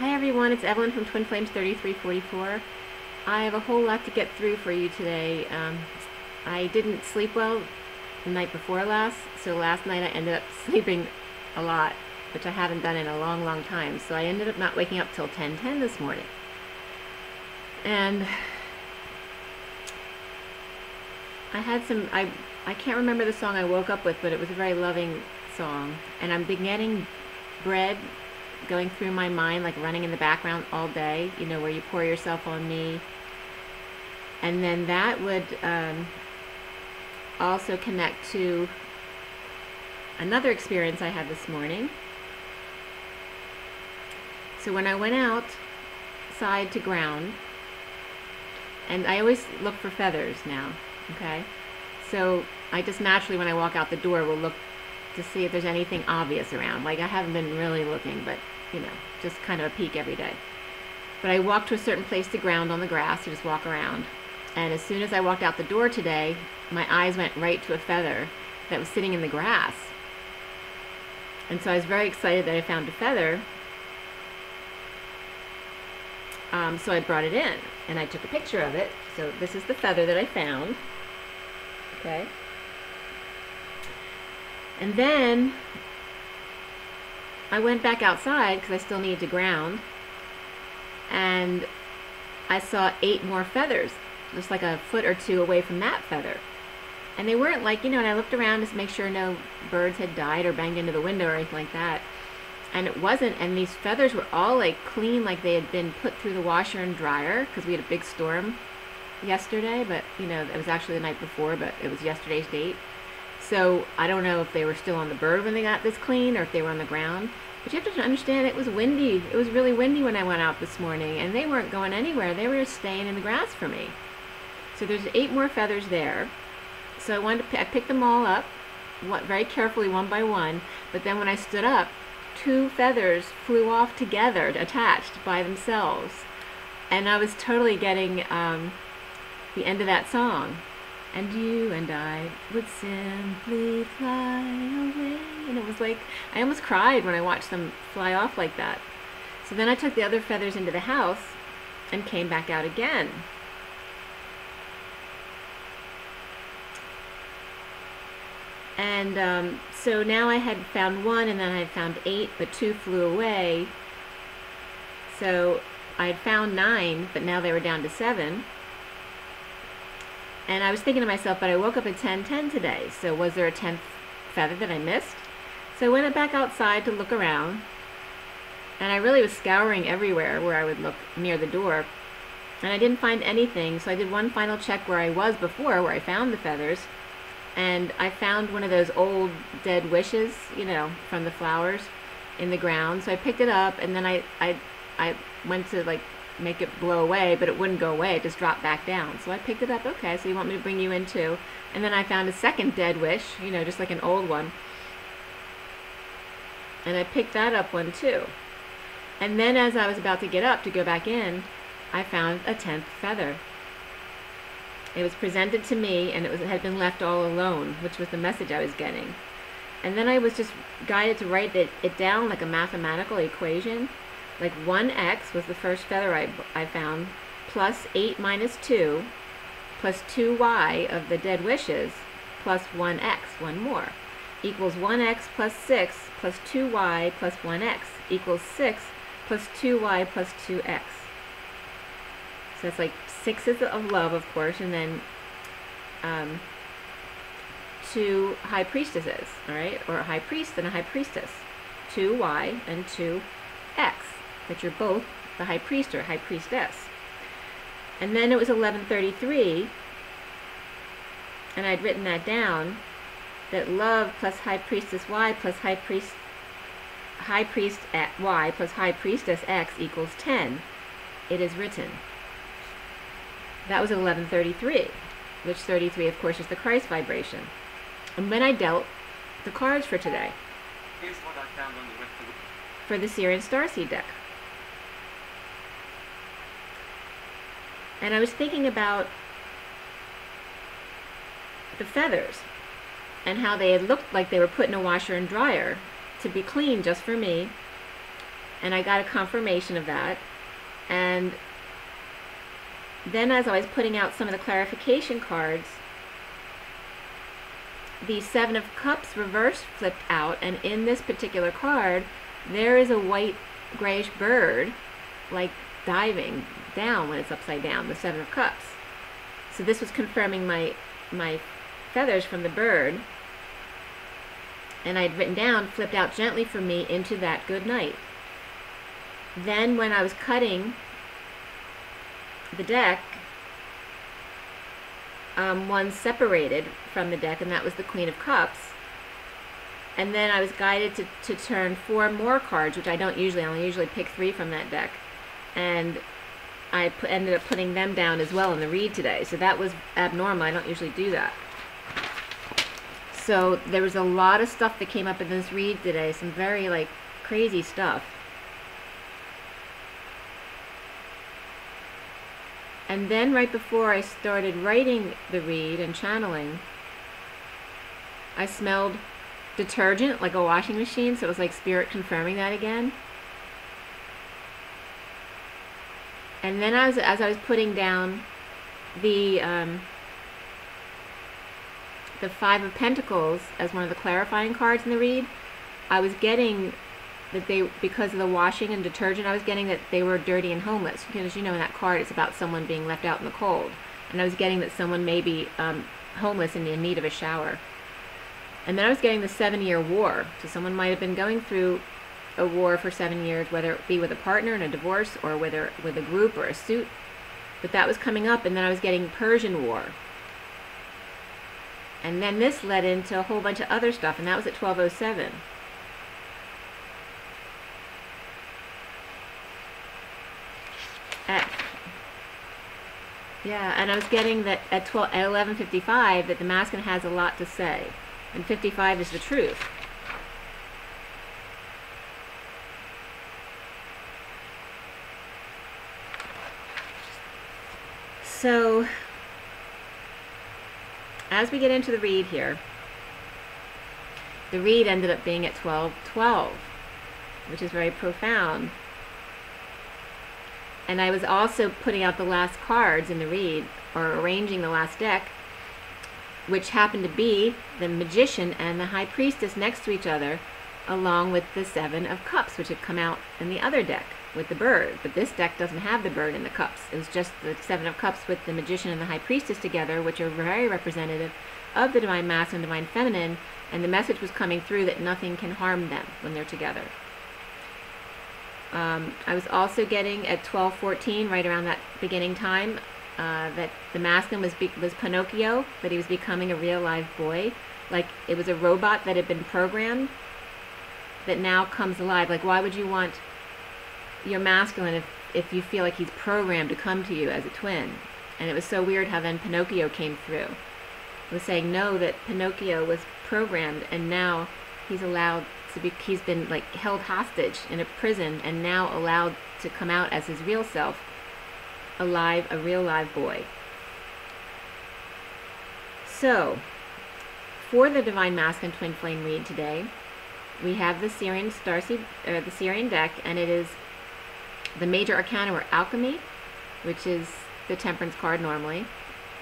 Hi everyone, it's Evelyn from Twin Flames 3344. I have a whole lot to get through for you today. I didn't sleep well the night before last, so last night I ended up sleeping a lot, which I haven't done in a long, long time. So I ended up not waking up till 10:10 this morning. And I had some, I can't remember the song I woke up with, but it was a very loving song. And I've been getting bread going through my mind, like running in the background all day, you know, where you pour yourself on me. And then that would also connect to another experience I had this morning. So when I went outside to ground, and I always look for feathers now, okay? So I just naturally, when I walk out the door, will look to see if there's anything obvious around. Like, I haven't been really looking, but, you know, just kind of a peek every day. But I walked to a certain place to ground on the grass to just walk around. And as soon as I walked out the door today, my eyes went right to a feather that was sitting in the grass. And so I was very excited that I found a feather. So I brought it in and I took a picture of it. So this is the feather that I found. Okay. And then I went back outside because I still needed to ground, and I saw 8 more feathers, just like a foot or two away from that feather. And they weren't like, you know, and I looked around to make sure no birds had died or banged into the window or anything like that. And it wasn't, and these feathers were all like clean, like they had been put through the washer and dryer, because we had a big storm yesterday, but, you know, it was actually the night before, but it was yesterday's date. So I don't know if they were still on the bird when they got this clean or if they were on the ground. But you have to understand, it was windy. It was really windy when I went out this morning, and they weren't going anywhere. They were just staying in the grass for me. So there's 8 more feathers there. So I picked them all up very carefully, one by one. But then when I stood up, 2 feathers flew off together, attached by themselves. And I was totally getting the end of that song. And you and I would simply fly away. And it was like, I almost cried when I watched them fly off like that. So then I took the other feathers into the house and came back out again. And so now I had found 1, and then I had found 8, but 2 flew away. So I had found 9, but now they were down to 7. And I was thinking to myself, but I woke up at 10:10 today, so was there a 10th feather that I missed? So I went back outside to look around, and I really was scouring everywhere where I would look near the door, and I didn't find anything. So I did one final check where I was before, where I found the feathers, and I found one of those old dead wishes, you know, from the flowers in the ground. So I picked it up, and then I went to like make it blow away, but it wouldn't go away. It just dropped back down. So I picked it up. Okay, so you want me to bring you in too? And then I found a second dead wish, you know, just like an old one. And I picked that up one too. And then as I was about to get up to go back in, I found a 10th feather. It was presented to me, and it had been left all alone, which was the message I was getting. And then I was just guided to write it down like a mathematical equation. Like 1x was the first feather I found, plus 8 minus 2, plus 2y of the dead wishes, plus 1x, one more, equals 1x plus 6 plus 2y plus 1x equals 6 plus 2y plus 2x. So that's like 6 is of love, of course, and then 2 high priestesses, all right, or a high priest and a high priestess, 2y and 2x. That you're both the high priest or high priestess. And then it was 11:33, and I'd written that down, that love plus high priestess y plus high priest y plus high priestess x equals 10. It is written. That was 11:33, which 33, of course, is the Christ vibration. And then I dealt the cards for today. Here's what I found on the web for the Sirius Starseed deck. And I was thinking about the feathers and how they had looked like they were put in a washer and dryer to be clean just for me. And I got a confirmation of that. And then as I was putting out some of the clarification cards, the Seven of Cups reverse flipped out, and in this particular card, there is a white grayish bird, like diving down when it's upside down, the Seven of Cups. So this was confirming my feathers from the bird, and I'd written down, flipped out gently for me into that good night. Then when I was cutting the deck, one separated from the deck, and that was the Queen of Cups. And then I was guided to turn 4 more cards, which I don't usually. I only usually pick 3 from that deck. And I ended up putting them down as well in the read today. So that was abnormal. I don't usually do that. So there was a lot of stuff that came up in this read today. Some very, like, crazy stuff. And then right before I started writing the read and channeling, I smelled detergent, like a washing machine, so it was like spirit confirming that again. And then as I was putting down the 5 of Pentacles as one of the clarifying cards in the read, I was getting that because of the washing and detergent, I was getting that they were dirty and homeless. Because you know, in that card, it's about someone being left out in the cold. And I was getting that someone may be homeless and in need of a shower. And then I was getting the 7-year war. So someone might have been going through a war for 7 years, whether it be with a partner in a divorce or whether with a group or a suit. But that was coming up, and then I was getting Persian War. And then this led into a whole bunch of other stuff, and that was at 12:07. Yeah, and I was getting that at 11:55 that the masculine has a lot to say, and 55 is the truth. So, as we get into the read here, the read ended up being at 12:12, which is very profound. And I was also putting out the last cards in the read, or arranging the last deck, which happened to be the Magician and the High Priestess next to each other, along with the 7 of Cups, which had come out in the other deck with the bird. But this deck doesn't have the bird and the cups. It was just the 7 of Cups with the Magician and the High Priestess together, which are very representative of the Divine Masculine and Divine Feminine, and the message was coming through that nothing can harm them when they're together. I was also getting at 12:14, right around that beginning time, that the masculine was Pinocchio, that he was becoming a real live boy. Like it was a robot that had been programmed that now comes alive. Like, why would you want your masculine if you feel like he's programmed to come to you as a twin? And it was so weird how then Pinocchio came through. It was saying no, that Pinocchio was programmed, and now he's allowed to be, he's been like held hostage in a prison and now allowed to come out as his real self, alive, a real live boy. So, for the Divine Masculine Twin Flame read today, we have the Sirian the Sirian deck, and it is the major arcana were Alchemy, which is the Temperance card normally,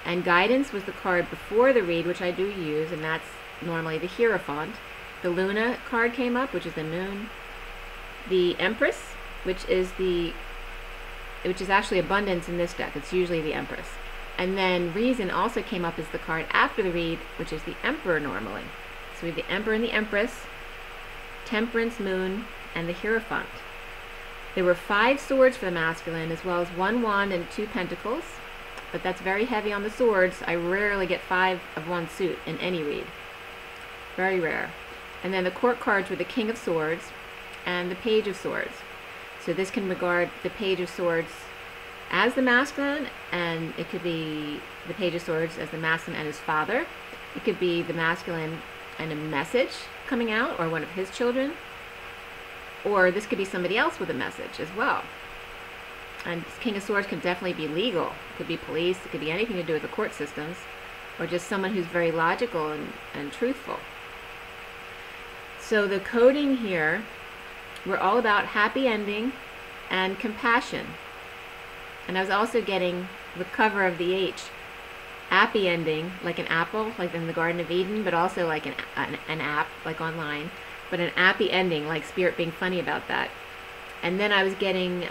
and Guidance was the card before the read, which I do use, and that's normally the Hierophant. The Luna card came up, which is the moon. The Empress, which is actually abundance in this deck. It's usually the Empress. And then Reason also came up as the card after the read, which is the Emperor normally. So we have the Emperor and the Empress, Temperance, Moon, and the Hierophant. There were 5 swords for the masculine, as well as 1 wand and 2 pentacles. But that's very heavy on the swords. I rarely get 5 of one suit in any read. Very rare. And then the court cards were the King of Swords and the Page of Swords. So this can regard the Page of Swords as the masculine, and it could be the Page of Swords as the masculine and his father. It could be the masculine and a message coming out, or one of his children. Or this could be somebody else with a message as well. And King of Swords can definitely be legal. It could be police, it could be anything to do with the court systems, or just someone who's very logical and truthful. So the coding here were all about happy ending and compassion. And I was also getting the cover of the H, happy ending, like an apple, like in the Garden of Eden, but also like an app, like online, but an happy ending, like Spirit being funny about that. And then I was getting,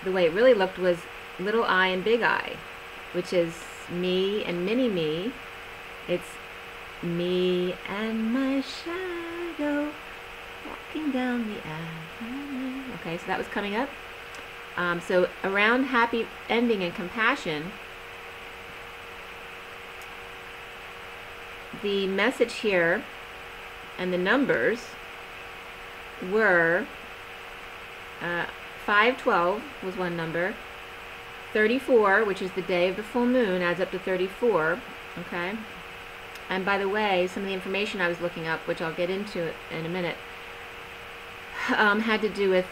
the way it really looked was little I and big I, which is me and mini me. It's me and my shadow walking down the avenue. Okay, so that was coming up. So around happy ending and compassion, the message here and the numbers were 512 was one number, 34, which is the day of the full moon, adds up to 34. Okay, and by the way, some of the information I was looking up, which I'll get into in a minute, had to do with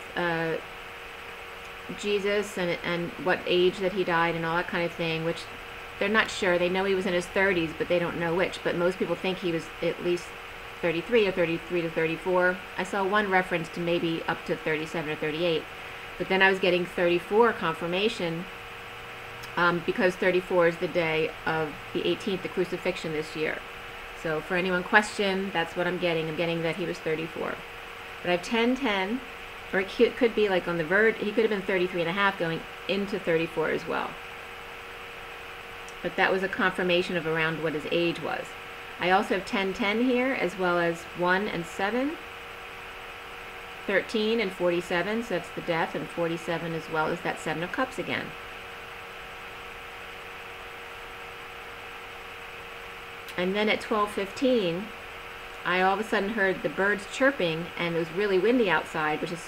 Jesus and what age that he died and all that kind of thing, which they're not sure. They know he was in his 30s, but they don't know which. But most people think he was at least 33 or 33 to 34. I saw one reference to maybe up to 37 or 38. But then I was getting 34 confirmation because 34 is the day of the 18th, the crucifixion this year. So for anyone questioned, that's what I'm getting. I'm getting that he was 34. But I have 1010, or it could be like on the verge. He could have been 33 and a half going into 34 as well. But that was a confirmation of around what his age was. I also have 1010 here, as well as 1 and 7, 13 and 47, so that's the death, and 47 as well as that 7 of Cups again. And then at 12:15, I all of a sudden heard the birds chirping, and it was really windy outside, which was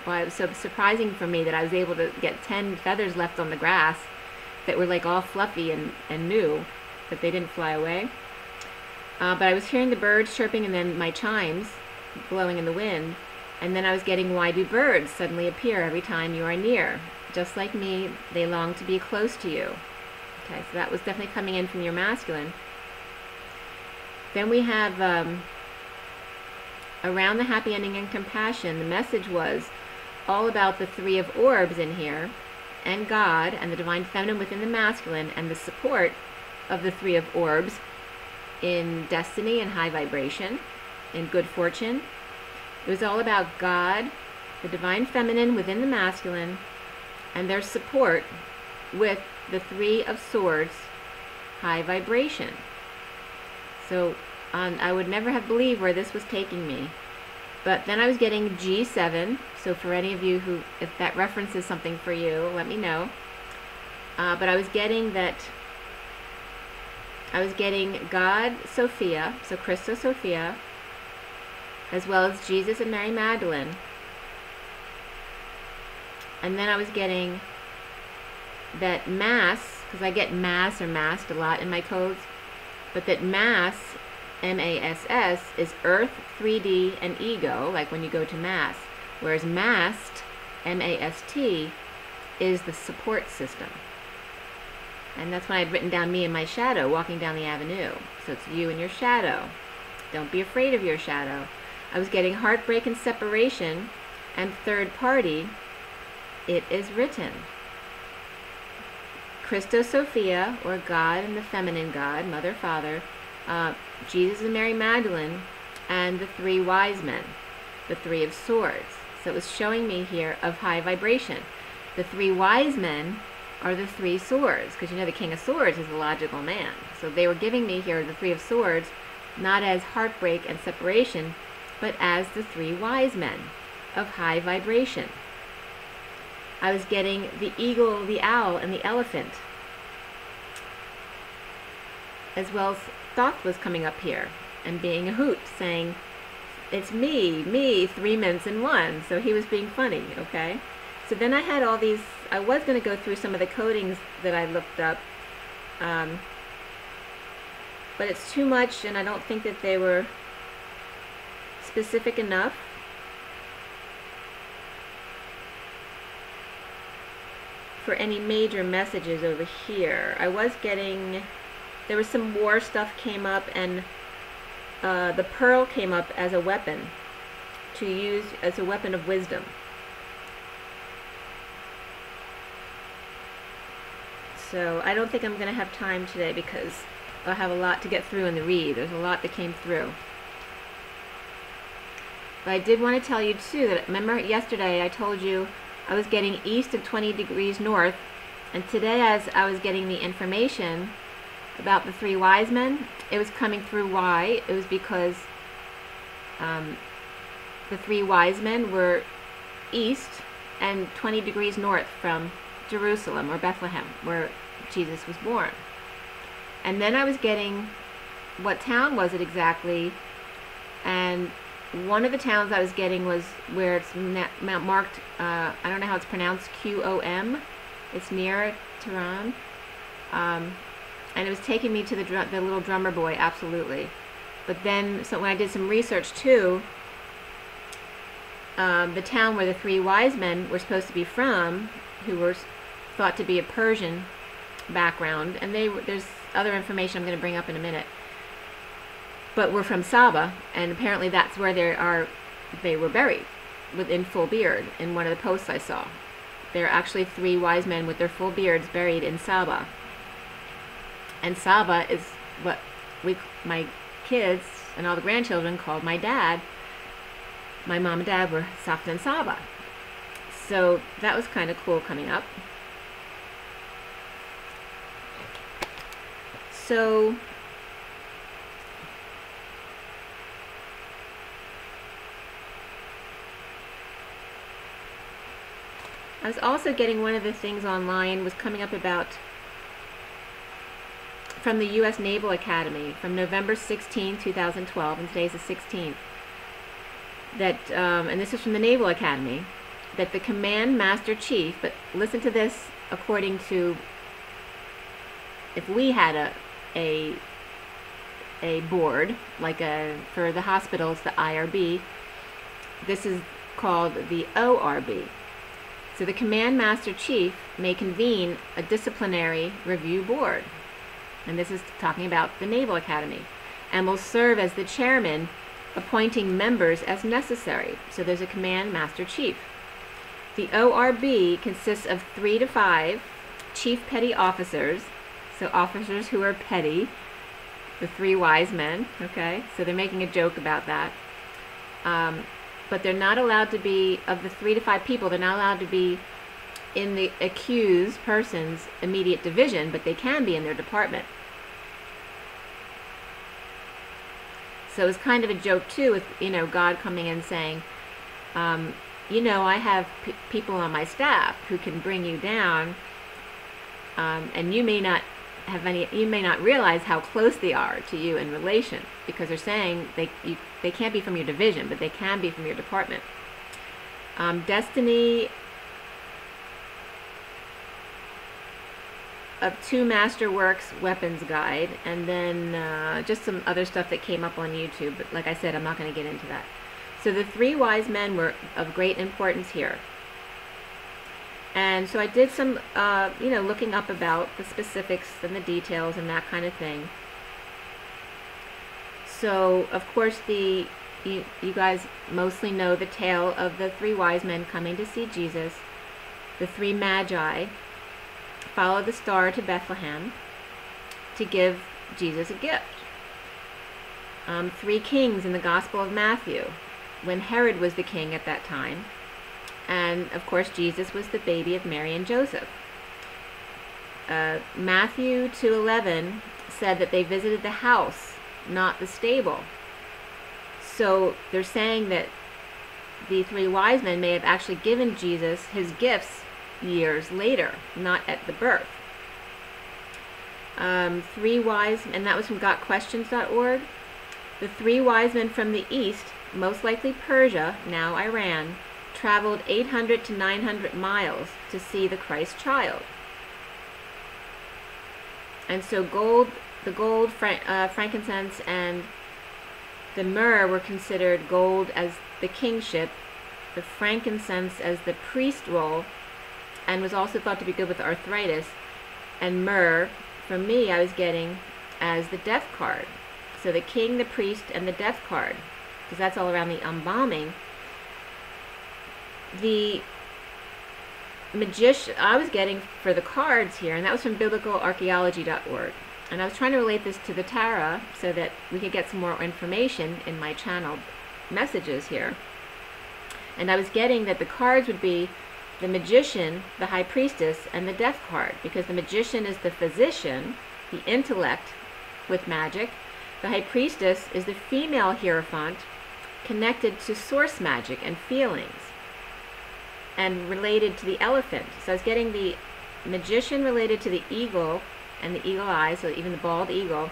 why it was so surprising for me that I was able to get 10 feathers left on the grass that were like all fluffy and new, but they didn't fly away. But I was hearing the birds chirping and then my chimes blowing in the wind, and then I was getting, why do birds suddenly appear every time you are near? Just like me, they long to be close to you. Okay, so that was definitely coming in from your masculine. Then we have around the happy ending and compassion, the message was all about the 3 of orbs in here, and God, and the divine feminine within the masculine, and the support of the 3 of orbs in destiny and high vibration, in good fortune. It was all about God, the divine feminine within the masculine, and their support with the 3 of swords, high vibration. So I would never have believed where this was taking me. But then I was getting G7, so for any of you who, if that references something for you, let me know. But I was getting that, I was getting God, Sophia, so Christos, Sophia, as well as Jesus and Mary Magdalene. And then I was getting that Mass, because I get Mass or Mast a lot in my codes, but that Mass, M-A-S-S, is Earth, 3D, and Ego, like when you go to Mass. Whereas Mast, M-A-S-T, is the support system. And that's when I'd written down me and my shadow walking down the avenue. So it's you and your shadow. Don't be afraid of your shadow. I was getting heartbreak and separation, and third party, it is written. Christos, Sophia, or God and the feminine God, Mother, Father, Jesus and Mary Magdalene, and the 3 wise men, the 3 of swords. So it was showing me here of high vibration. The 3 wise men are the 3 swords, because you know the King of Swords is the logical man. So they were giving me here the 3 of swords, not as heartbreak and separation, but as the 3 wise men of high vibration. I was getting the eagle, the owl, and the elephant, as well as Thoth was coming up here and being a hoot, saying, it's me, 3 minutes in 1. So he was being funny, okay? So then I had all these, I was going to go through some of the codings that I looked up, but it's too much, and I don't think that they were specific enough. For any major messages over here. I was getting, there was some war stuff came up, and the pearl came up as a weapon to use as a weapon of wisdom. So I don't think I'm going to have time today because I'll have a lot to get through in the read. There's a lot that came through. But I did want to tell you too that, remember yesterday I told you I was getting east of 20 degrees north, and today as I was getting the information about the three wise men, it was coming through. Why? It was because the three wise men were east and 20 degrees north from Jerusalem or Bethlehem, where Jesus was born. And then I was getting, what town was it exactly? And one of the towns I was getting was where it's marked, I don't know how it's pronounced, QOM. It's near Tehran. And it was taking me to the little drummer boy, absolutely. But then, so when I did some research too, the town where the three wise men were supposed to be from, who were thought to be a Persian background, and there's other information I'm going to bring up in a minute, but were from Saba, and apparently that's where they were buried, within full beard. In one of the posts I saw, there are actually three wise men with their full beards buried in Saba. And Saba is what my kids and all the grandchildren called my dad. My mom and dad were Safta and Saba. So that was kind of cool coming up. So I was also getting, one of the things online was coming up about from the U.S. Naval Academy from November 16, 2012, and today's the 16th, that, and this is from the Naval Academy, that the Command Master Chief, but listen to this according to, if we had a board, like for the hospitals, the IRB, this is called the ORB. So the Command Master Chief may convene a disciplinary review board, and this is talking about the Naval Academy, and will serve as the chairman, appointing members as necessary. So there's a Command Master Chief. The ORB consists of 3 to 5 Chief Petty Officers, so officers who are petty, the three wise men, okay? So they're making a joke about that. But they're not allowed to be, of the 3 to 5 people, they're not allowed to be in the accused person's immediate division, but they can be in their department. So it's kind of a joke too, with, you know, God coming in saying, you know, I have people on my staff who can bring you down, and you may not have any, you may not realize how close they are to you in relation, because they're saying they can't be from your division, but they can be from your department. Destiny of 2 Masterworks Weapons Guide, and then just some other stuff that came up on YouTube, but like I said, I'm not going to get into that. So the 3 wise men were of great importance here. And so I did some, you know, looking up about the specifics and the details and that kind of thing. So, of course, you guys mostly know the tale of the 3 wise men coming to see Jesus. The 3 magi followed the star to Bethlehem to give Jesus a gift. 3 kings in the Gospel of Matthew, when Herod was the king at that time. And, of course, Jesus was the baby of Mary and Joseph. Matthew 2:11 said that they visited the house, not the stable. So they're saying that the 3 wise men may have actually given Jesus his gifts years later, not at the birth. 3 wise, and that was from gotquestions.org. The 3 wise men from the east, most likely Persia, now Iran, traveled 800 to 900 miles to see the Christ child. And so the gold, frankincense, and the myrrh were considered gold as the kingship, the frankincense as the priest role, and was also thought to be good with arthritis, and myrrh, from me, I was getting as the death card. So the king, the priest, and the death card, because that's all around the embalming. the magician I was getting for the cards here, and that was from biblicalarchaeology.org. And I was trying to relate this to the tarot so that we could get some more information in my channeled messages here. And I was getting that the cards would be the magician, the high priestess, and the death card, because the magician is the physician, the intellect with magic. The high priestess is the female hierophant connected to source magic and feelings and related to the elephant. So I was getting the magician related to the eagle and the eagle eye, so even the bald eagle,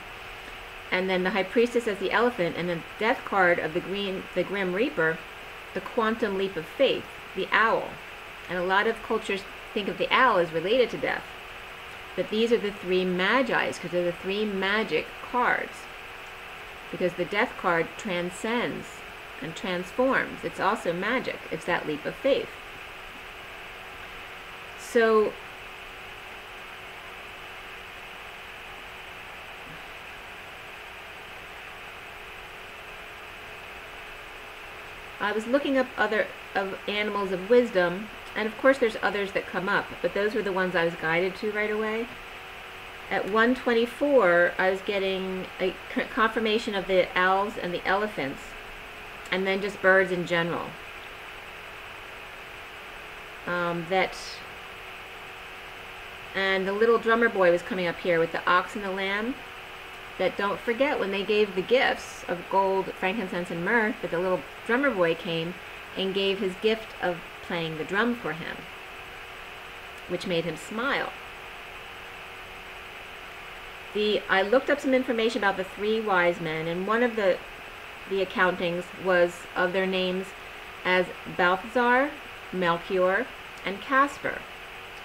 and then the high priestess as the elephant, and the death card of the grim reaper, the quantum leap of faith, the owl. And a lot of cultures think of the owl as related to death. But these are the three magi's, because they're the three magic cards. Because the death card transcends and transforms. It's also magic. It's that leap of faith. So I was looking up other animals of wisdom, and of course there's others that come up, but those were the ones I was guided to right away. At 124, I was getting a confirmation of the owls and the elephants, and then just birds in general. And the little drummer boy was coming up here with the ox and the lamb. That don't forget when they gave the gifts of gold, frankincense, and myrrh, that the little drummer boy came and gave his gift of playing the drum for him, which made him smile. I looked up some information about the three wise men, and one of the accountings was of their names as Balthazar, Melchior, and Casper.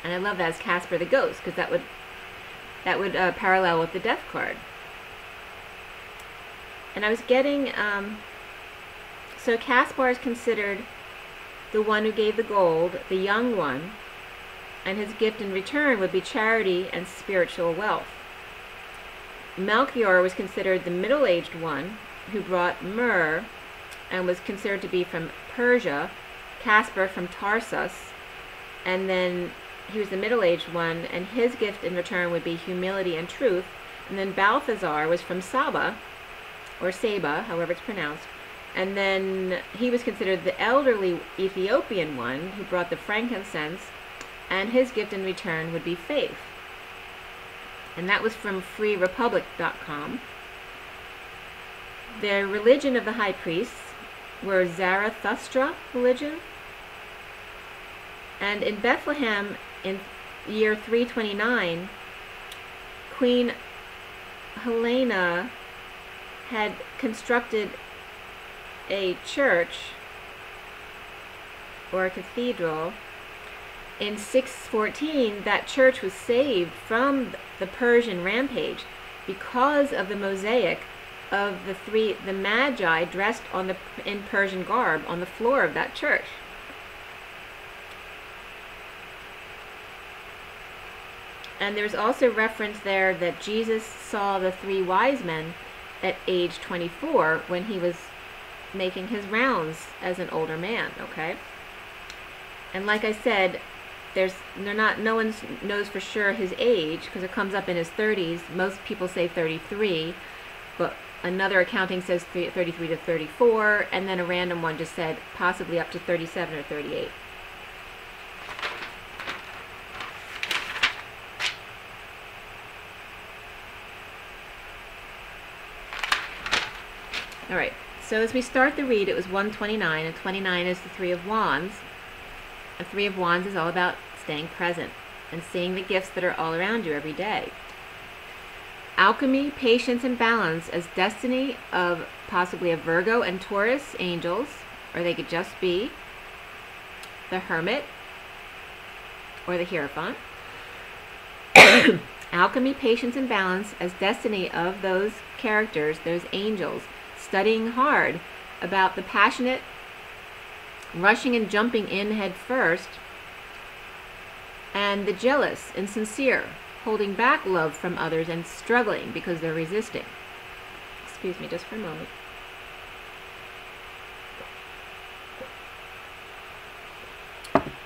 And I love that as Casper the ghost, because that would parallel with the death card. And I was getting, so Caspar is considered the one who gave the gold, the young one, and his gift in return would be charity and spiritual wealth. Melchior was considered the middle-aged one who brought myrrh and was considered to be from Persia, Casper from Tarsus, and then he was the middle-aged one, and his gift in return would be humility and truth. And then Balthazar was from Saba, or Saba, however it's pronounced, and then he was considered the elderly Ethiopian one who brought the frankincense, and his gift in return would be faith. And that was from freerepublic.com. The religion of the high priests were Zarathustra religion, and in Bethlehem in year 329, Queen Helena had constructed a church or a cathedral. In 614, that church was saved from the Persian rampage because of the mosaic of the magi dressed in Persian garb on the floor of that church. And there's also reference there that Jesus saw the three wise men at age 24 when he was making his rounds as an older man, okay? And like I said, no one knows for sure his age because it comes up in his 30s. Most people say 33, but another accounting says 33 to 34, and then a random one just said possibly up to 37 or 38. All right, so as we start the read, it was 129, and 29 is the Three of Wands. The Three of Wands is all about staying present and seeing the gifts that are all around you every day. Alchemy, patience, and balance as destiny of possibly a Virgo and Taurus angels, or they could just be the Hermit or the Hierophant. Alchemy, patience, and balance as destiny of those characters, those angels, studying hard about the passionate, rushing and jumping in head first, and the jealous and sincere, holding back love from others and struggling because they're resisting. Excuse me just for a moment.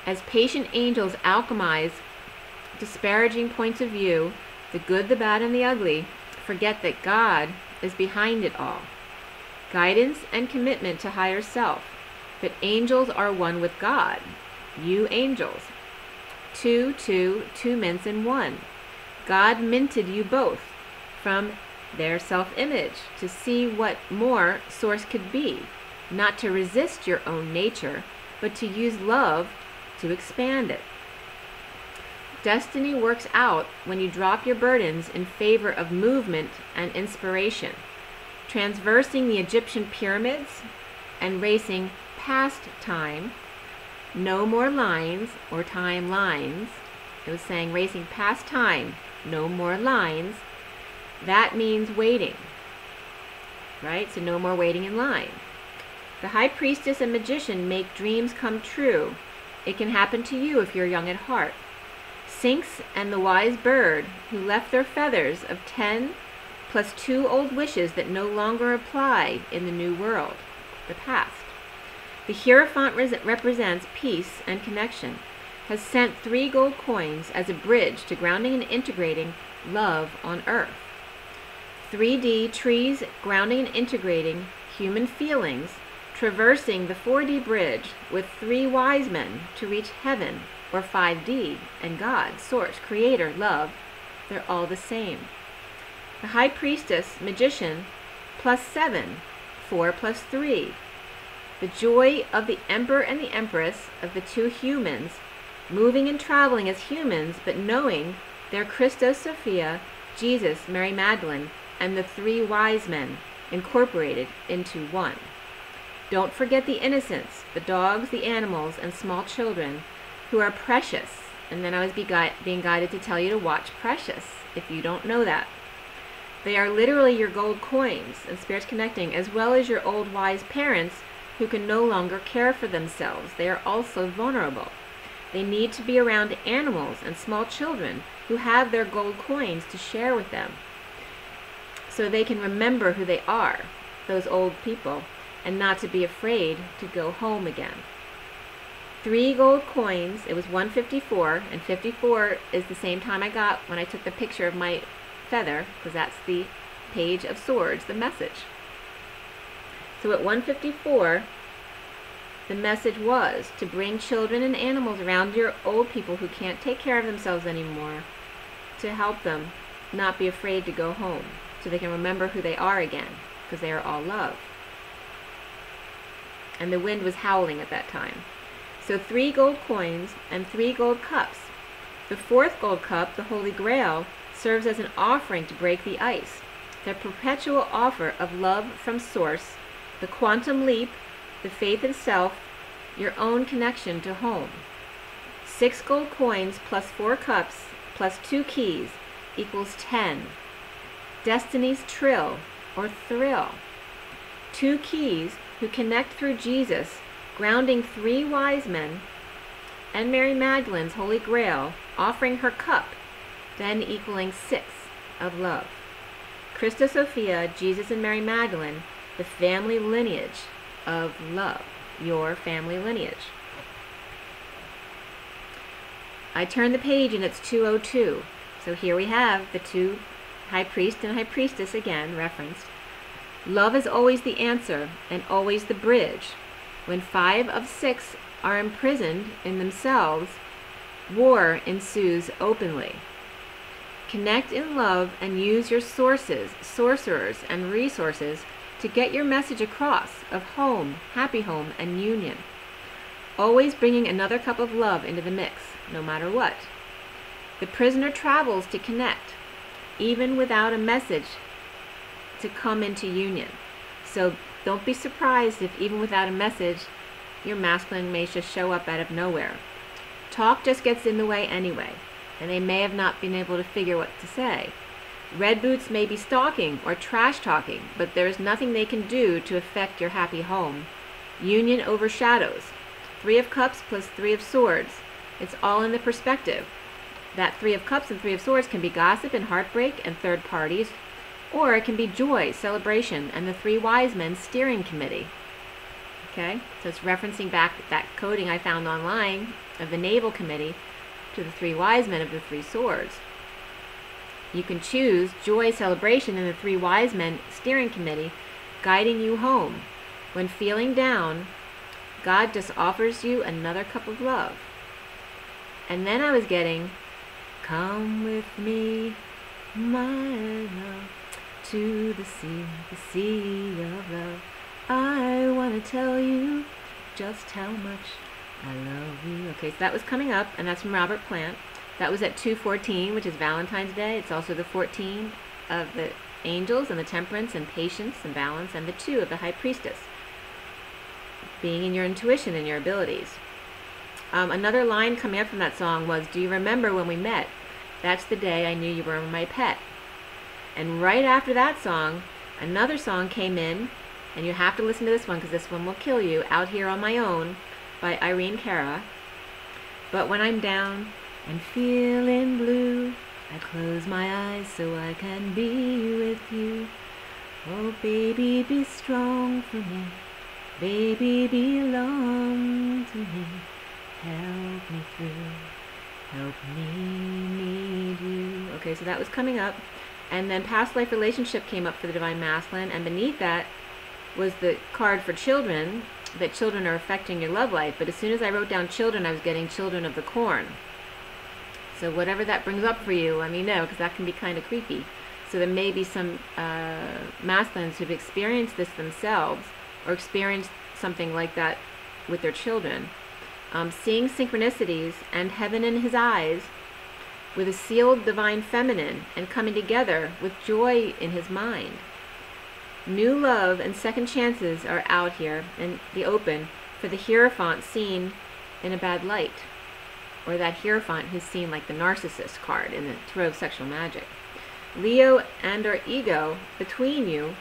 As patient angels alchemize disparaging points of view, the good, the bad, and the ugly, forget that God is behind it all. Guidance and commitment to higher self. But angels are one with God. You angels. Two mints in one. God minted you both from their self-image to see what more source could be, not to resist your own nature, but to use love to expand it. Destiny works out when you drop your burdens in favor of movement and inspiration, transversing the Egyptian pyramids and racing past time. No more lines or timelines. It was saying racing past time, no more lines. That means waiting, right? So no more waiting in line. The high priestess and magician make dreams come true. It can happen to you if you're young at heart. Sphinx and the wise bird who left their feathers of 10 plus 2 old wishes that no longer apply in the new world, the past. The Hierophant represents peace and connection, has sent 3 gold coins as a bridge to grounding and integrating love on earth. 3D trees grounding and integrating human feelings, traversing the 4D bridge with 3 wise men to reach heaven, or 5D, and God, source, creator, love, they're all the same. The high priestess, magician, plus 7, 4 plus 3. The joy of the emperor and the empress, of the 2 humans, moving and traveling as humans, but knowing they're Christos, Sophia, Jesus, Mary Magdalene, and the 3 wise men incorporated into one. Don't forget the innocents, the dogs, the animals, and small children who are precious. And then I was being guided to tell you to watch Precious, if you don't know that. They are literally your gold coins and spirits connecting, as well as your old wise parents who can no longer care for themselves. They are also vulnerable. They need to be around animals and small children who have their gold coins to share with them, so they can remember who they are, those old people, and not to be afraid to go home again. 3 gold coins. It was 154, and 54 is the same time I got when I took the picture of my feather, because that's the Page of Swords, the message. So at 154, the message was to bring children and animals around your old people who can't take care of themselves anymore, to help them not be afraid to go home, so they can remember who they are again, because they are all love. And the wind was howling at that time. So 3 gold coins and 3 gold cups. The 4th gold cup, the Holy Grail, serves as an offering to break the ice, the perpetual offer of love from Source, the quantum leap, the faith in self, your own connection to home. 6 gold coins plus 4 cups plus 2 keys equals 10. Destiny's trill or thrill. 2 keys who connect through Jesus, grounding 3 wise men, and Mary Magdalene's Holy Grail, offering her cup, then equaling 6 of love. Christos, Sophia, Jesus, and Mary Magdalene, the family lineage of love, your family lineage. I turn the page and it's 202. So here we have the 2 high priest and high priestess again referenced. Love is always the answer and always the bridge. When 5 of 6 are imprisoned in themselves, war ensues openly. Connect in love and use your sources, sorcerers, and resources to get your message across of home, happy home, and union. Always bringing another cup of love into the mix, no matter what. The prisoner travels to connect, even without a message to come into union. So don't be surprised if even without a message, your masculine may just show up out of nowhere. Talk just gets in the way anyway, and they may have not been able to figure what to say. Red boots may be stalking or trash talking, but there is nothing they can do to affect your happy home. Union overshadows. 3 of Cups plus 3 of Swords. It's all in the perspective. That 3 of Cups and 3 of Swords can be gossip and heartbreak and third parties, or it can be joy, celebration, and the 3 wise men steering committee. Okay, so it's referencing back that coding I found online of the Naval Committee to the 3 wise men of the 3 swords. You can choose joy, celebration in the 3 wise men steering committee, guiding you home. When feeling down, God just offers you another cup of love. And then I was getting, come with me, my love, to the sea of love. I want to tell you just how much I love you. Okay, so that was coming up, and that's from Robert Plant. That was at 2:14, which is Valentine's Day. It's also the 14 of the angels and the temperance and patience and balance, and the 2 of the high priestess, being in your intuition and your abilities. Another line coming up from that song was, do you remember when we met? That's the day I knew you were my pet. And right after that song, another song came in, and you have to listen to this one because this one will kill you, Out Here on My Own by Irene Cara. But when I'm down and feeling blue, I close my eyes so I can be with you. Oh baby, be strong for me. Baby, belong to me. Help me through. Help me need you. Okay, so that was coming up. And then past life relationship came up for the Divine Masculine. And beneath that was the card for children, that children are affecting your love life. But as soon as I wrote down children, I was getting children of the corn. So whatever that brings up for you, let me know, because that can be kind of creepy. So there may be some masculines who've experienced this themselves, or experienced something like that with their children. Seeing synchronicities and heaven in his eyes with a sealed divine feminine, and coming together with joy in his mind. New love and second chances are out here in the open for the Hierophant seen in a bad light, or that Hierophant who's seen like the narcissist card in the Tarot of Sexual Magic. Leo and or ego between you.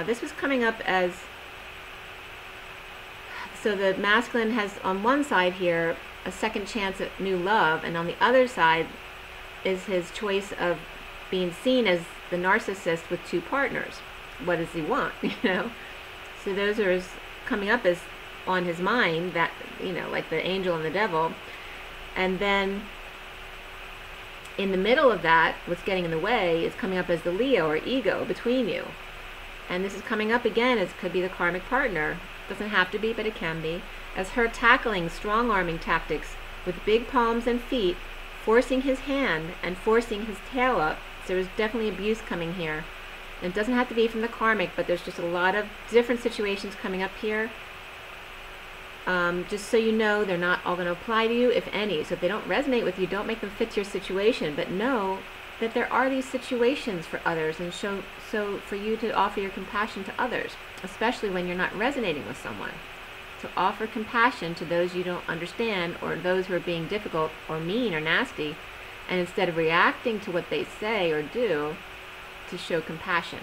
This was coming up as, so the masculine has on one side here a second chance at new love, and on the other side is his choice of being seen as the narcissist with 2 partners. What does he want, you know? So those are coming up as on his mind, that, you know, like the angel and the devil. And then in the middle of that, what's getting in the way is coming up as the Leo or ego between you. And this is coming up again as could be the karmic partner. Doesn't have to be, but it can be. As her tackling strong-arming tactics with big palms and feet, forcing his hand and forcing his tail up. So there's definitely abuse coming here. And it doesn't have to be from the karmic, but there's just a lot of different situations coming up here. Just so you know, they're not all going to apply to you, if any. So if they don't resonate with you, don't make them fit your situation. But know that there are these situations for others, and so for you to offer your compassion to others, especially when you're not resonating with someone. To offer compassion to those you don't understand, or those who are being difficult or mean or nasty, and instead of reacting to what they say or do, to show compassion,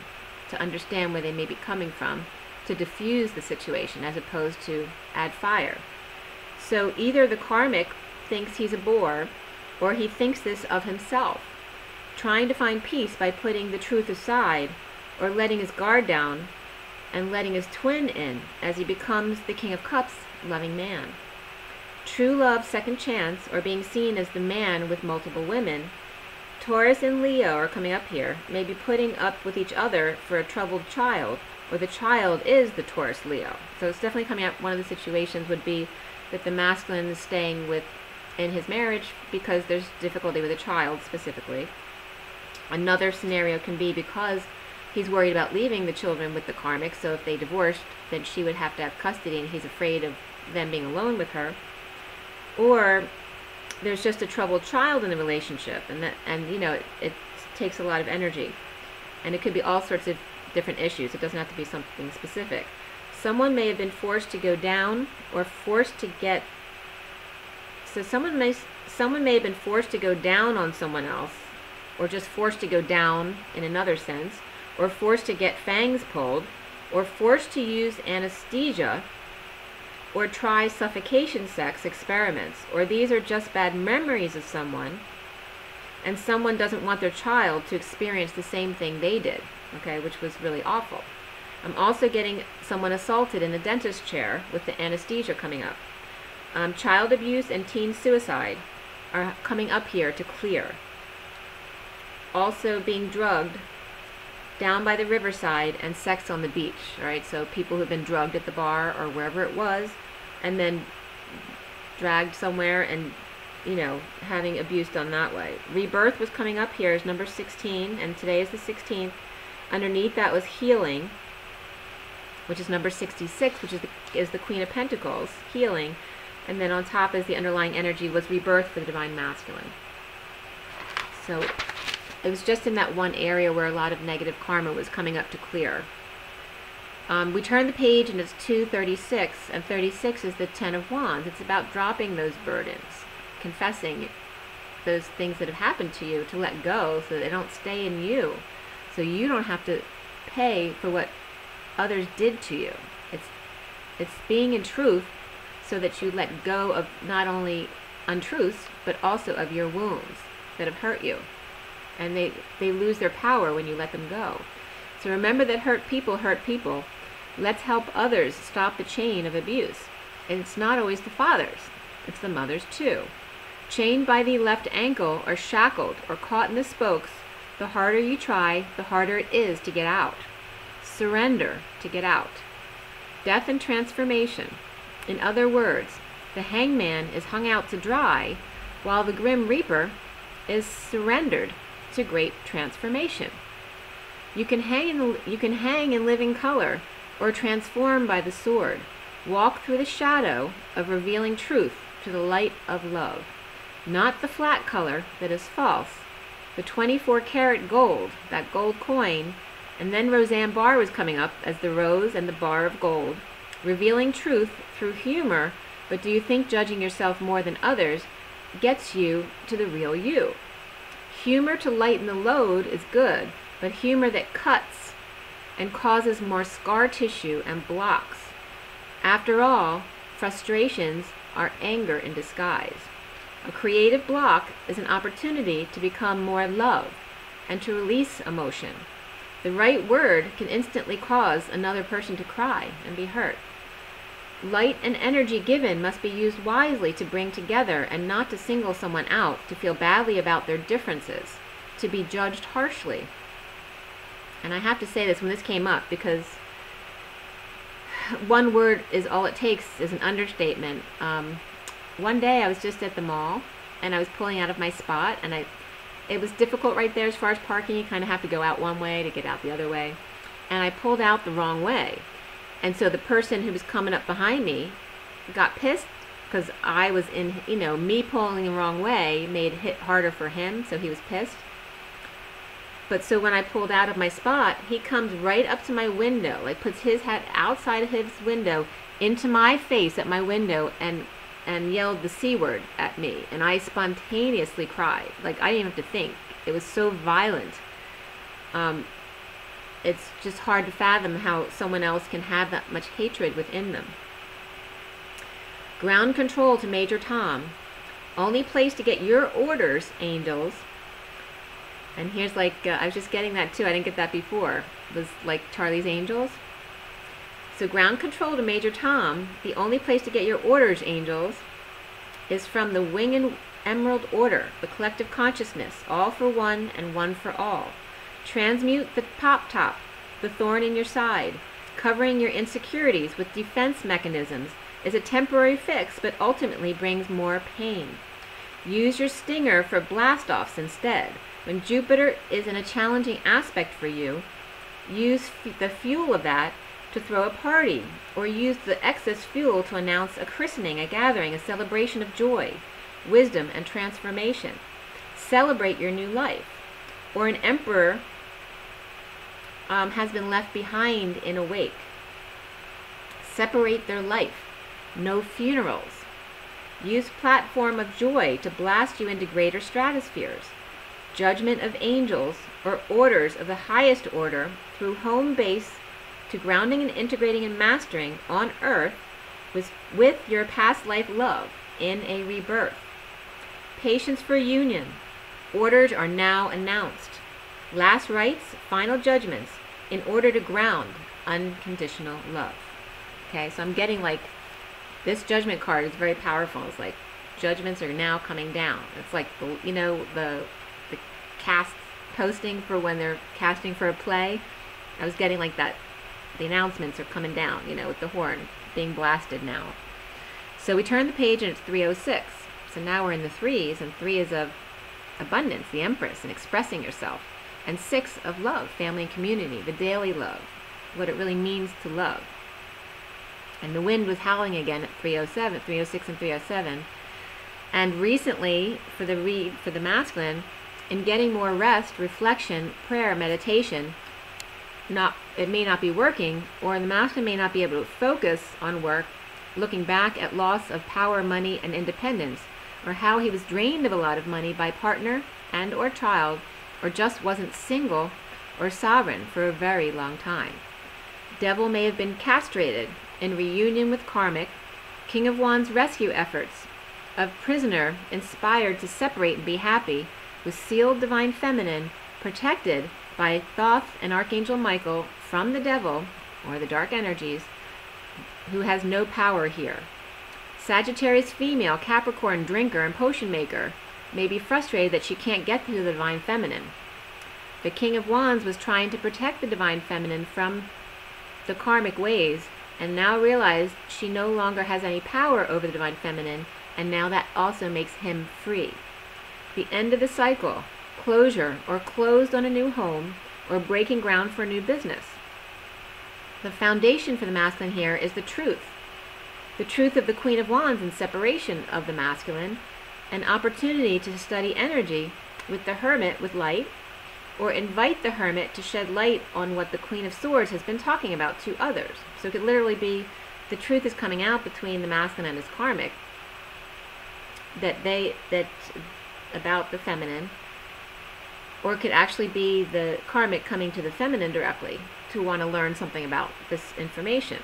to understand where they may be coming from, to diffuse the situation as opposed to add fire. So either the karmic thinks he's a bore, or he thinks this of himself, trying to find peace by putting the truth aside, or letting his guard down, and letting his twin in as he becomes the King of Cups, loving man. True love, second chance, or being seen as the man with multiple women. Taurus and Leo are coming up here, maybe putting up with each other for a troubled child, or the child is the Taurus Leo. So it's definitely coming up. One of the situations would be that the masculine is staying in his marriage because there's difficulty with a child specifically. Another scenario can be because he's worried about leaving the children with the karmic, so if they divorced, then she would have to have custody, and he's afraid of them being alone with her. Or there's just a troubled child in the relationship, and you know, it takes a lot of energy, and it could be all sorts of different issues. It doesn't have to be something specific. Someone may have been forced to go down, or forced to get. So someone may have been forced to go down on someone else, or just forced to go down in another sense, or forced to get fangs pulled, or forced to use anesthesia, or try suffocation sex experiments, or these are just bad memories of someone, and someone doesn't want their child to experience the same thing they did, okay, which was really awful. I'm also getting someone assaulted in the dentist chair with the anesthesia coming up. Child abuse and teen suicide are coming up here to clear. Also being drugged down by the riverside and sex on the beach. All right, so people who've been drugged at the bar or wherever it was and then dragged somewhere and, you know, having abuse done that way. Rebirth was coming up here as number 16, and today is the 16th. Underneath that was healing, which is number 66, which is the Queen of Pentacles, healing. And then on top is the underlying energy was rebirth for the Divine Masculine. So it was just in that one area where a lot of negative karma was coming up to clear. We turn the page and it's 236, and 36 is the 10 of Wands. It's about dropping those burdens, confessing those things that have happened to you, to let go so they don't stay in you, so you don't have to pay for what others did to you. It's being in truth so that you let go of not only untruths, but also of your wounds that have hurt you. And they lose their power when you let them go. So remember that hurt people hurt people. Let's help others stop the chain of abuse. And it's not always the fathers, it's the mothers too. Chained by the left ankle or shackled or caught in the spokes, the harder you try, the harder it is to get out. Surrender to get out. Death and transformation. In other words, the hangman is hung out to dry, while the grim reaper is surrendered to great transformation. You can hang in living color, or transform by the sword. Walk through the shadow of revealing truth to the light of love. Not the flat color that is false, the 24-karat gold, that gold coin. And then Roseanne Barr was coming up as the rose and the bar of gold, revealing truth through humor. But do you think judging yourself more than others gets you to the real you? Humor to lighten the load is good, but humor that cuts and causes more scar tissue and blocks. After all, frustrations are anger in disguise. A creative block is an opportunity to become more love and to release emotion. The right word can instantly cause another person to cry and be hurt. Light and energy given must be used wisely to bring together and not to single someone out, to feel badly about their differences, to be judged harshly. And I have to say this when this came up, because one word is all it takes is an understatement. One day I was just at the mall and I was pulling out of my spot, and it was difficult right there as far as parking. You kind of have to go out one way to get out the other way. And I pulled out the wrong way. And so the person who was coming up behind me got pissed because I was in, me pulling the wrong way made it hit harder for him, so he was pissed. But so when I pulled out of my spot, he comes right up to my window, like puts his head outside of his window into my face at my window and yelled the C word at me. And I spontaneously cried. Like, I didn't even have to think. It was so violent. It's just hard to fathom how someone else can have that much hatred within them. Ground control to Major Tom. Only place to get your orders, angels. And here's like, I was just getting that too. I didn't get that before. It was like Charlie's Angels. So ground control to Major Tom. The only place to get your orders, angels, is from the Wing and Emerald Order, the collective consciousness, all for one and one for all. Transmute the pop top, the thorn in your side. Covering your insecurities with defense mechanisms is a temporary fix, but ultimately brings more pain. Use your stinger for blast-offs instead. When Jupiter is in a challenging aspect for you, use the fuel of that to throw a party, or use the excess fuel to announce a christening, a gathering, a celebration of joy, wisdom, and transformation. Celebrate your new life. Or an emperor has been left behind in a wake. Separate their life. No funerals. Use platform of joy to blast you into greater stratospheres. Judgment of angels, or orders of the highest order, through home base to grounding and integrating and mastering on earth with your past life love in a rebirth. Patience for union. Orders are now announced. Last rites, final judgments, in order to ground unconditional love. Okay, so I'm getting like This Judgment card is very powerful. It's like judgments are now coming down. It's like the cast posting for when they're casting for a play. I was getting like that. The announcements are coming down, with the horn being blasted now. So we turn the page and it's 306. So now we're in the threes, and 3 is of abundance, the Empress, and expressing yourself. And 6 of love, family and community, the daily love, what it really means to love. And the wind was howling again at 307, 306 and 307. And recently, for the masculine, in getting more rest, reflection, prayer, meditation, it may not be working, or the masculine may not be able to focus on work, looking back at loss of power, money, and independence, or how he was drained of a lot of money by partner and or child, or just wasn't single or sovereign for a very long time. Devil may have been castrated in reunion with karmic, King of Wands rescue efforts of prisoner inspired to separate and be happy, with sealed divine feminine protected by Thoth and Archangel Michael from the devil, or the dark energies, who has no power here. Sagittarius female, Capricorn drinker and potion maker, may be frustrated that she can't get to the divine feminine. The King of Wands was trying to protect the divine feminine from the karmic ways, and now realized she no longer has any power over the divine feminine, and now that also makes him free. The end of the cycle, closure, or closed on a new home, or breaking ground for a new business. The foundation for the masculine here is the truth of the Queen of Wands in separation of the masculine, an opportunity to study energy with the Hermit with light, or invite the Hermit to shed light on what the Queen of Swords has been talking about to others. So it could literally be the truth is coming out between the masculine and his karmic, about the feminine, or it could actually be the karmic coming to the feminine directly to want to learn something about this information.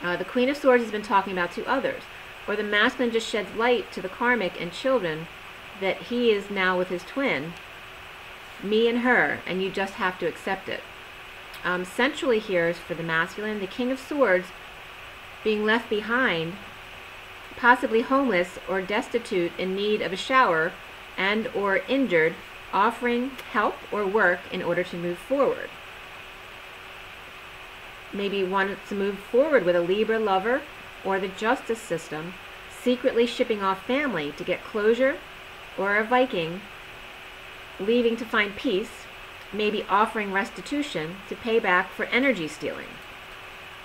The Queen of Swords has been talking about to others, or the masculine just sheds light to the karmic and children that he is now with his twin, me and her, and you just have to accept it. Centrally here is for the masculine, the King of Swords being left behind, possibly homeless or destitute, in need of a shower and or injured, offering help or work in order to move forward. Maybe wants to move forward with a Libra lover or the justice system, secretly shipping off family to get closure, or a Viking leaving to find peace, maybe offering restitution to pay back for energy stealing.